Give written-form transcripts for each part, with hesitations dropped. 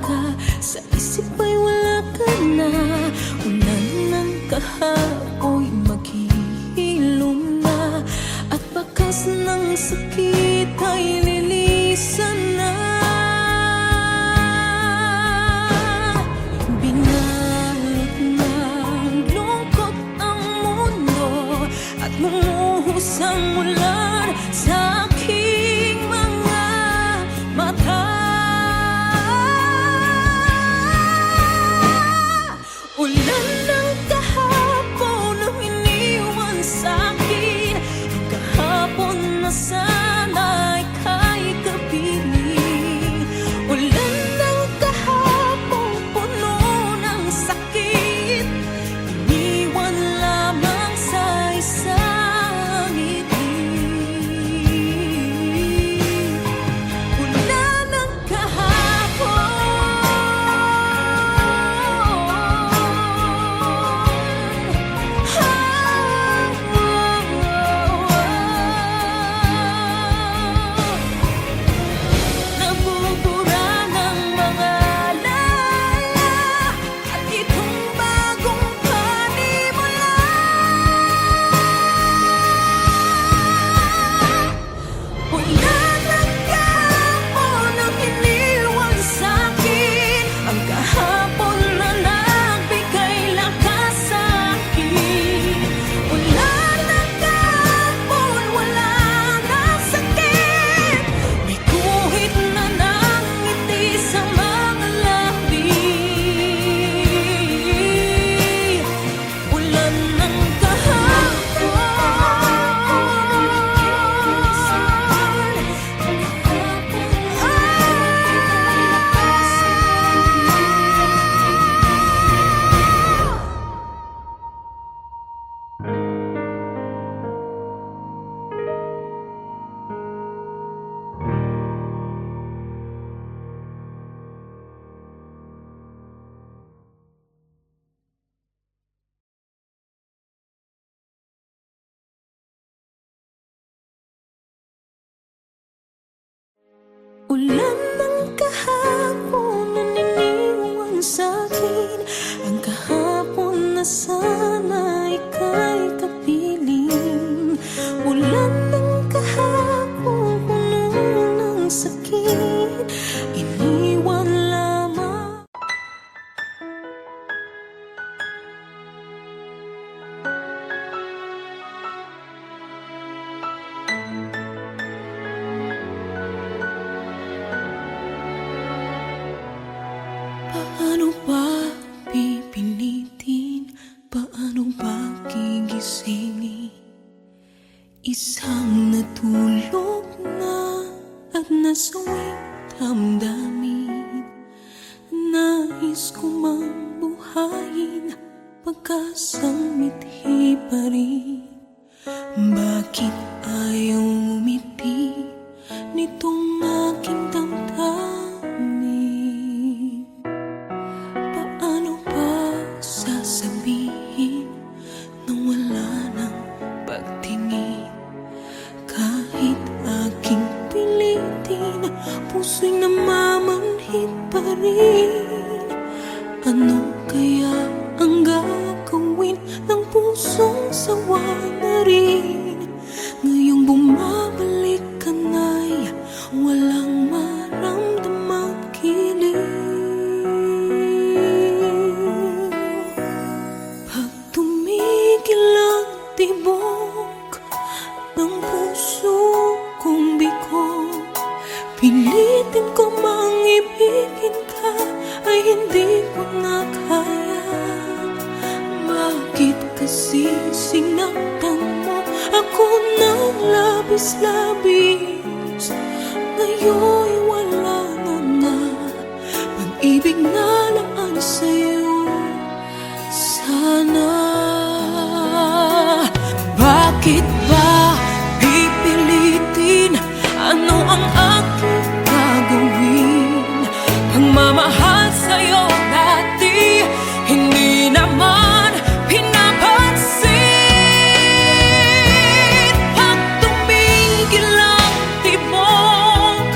ka, sa isip ay wala ka na. Ulan ng kahapoy maghihilom na, at bakas ng sakit ay lilisan na. Binalot ng lungkot ang mundo, at lumuhos ang ulan sa aking mga mata. Ulan ng kahapon ang iniwan sa'kin, ang kahapon na sana ika'y kapiling. Ulan ng kahapon puno ng sakit, iniwan lamang sa isang ngiti. Ulan ng kahapon, nabubura ng mga alala, at itong bagong panimula. Ulan ng kahapon ang iniwan sa'kin, ang kahapon na nagbigay lakas sa'kin. Ulan ng kahapon, wala nang sakit, may guhit na ng ngiti sa mga labi. Ulan ng kahapon, ulan ng kahapon na iniwan sa'kin, ang kahapon na sana ika'y kapiling. Ulan ng kahapon puno ng sakit, iniwan lamang. Paano ba pipilitin? Paano ba gigisingin isang natulog na at nasawing damdamin? Nais ko mang buhayin, pagkasang mithi pa rin. Bakit ayaw umiti nitong aking damdamin? Paano ba sasabihin nang wala nang pagtingin? Kahit aking pilitin, puso'y namamanhid pa rin. Ano kaya ang gagawin ng pusong sawa na rin? Ngayong bumabalik ka na'y walang maramdamang kilig. Pag tumigil ang tibok ng puso kong bigo, pilitin ko mang ibigin ka, ay hindi ko na kaya. Bakit kasi sinaktan mo ako ng labis-labis? Ngayon'y wala na nga, pag-ibig na lang ang sa'yo. Sana bakit ba pipilitin? Ano ang aking gagawin? Ang mamahal sa'yo dati, hindi naman pinapansin. Pag tumingil ang tibok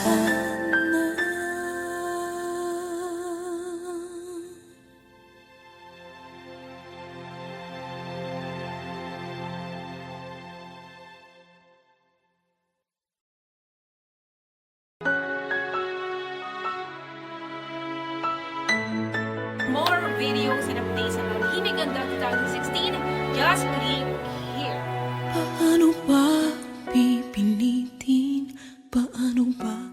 na. More videos and updates about Himig Ganda 2016, just click here. Paano ba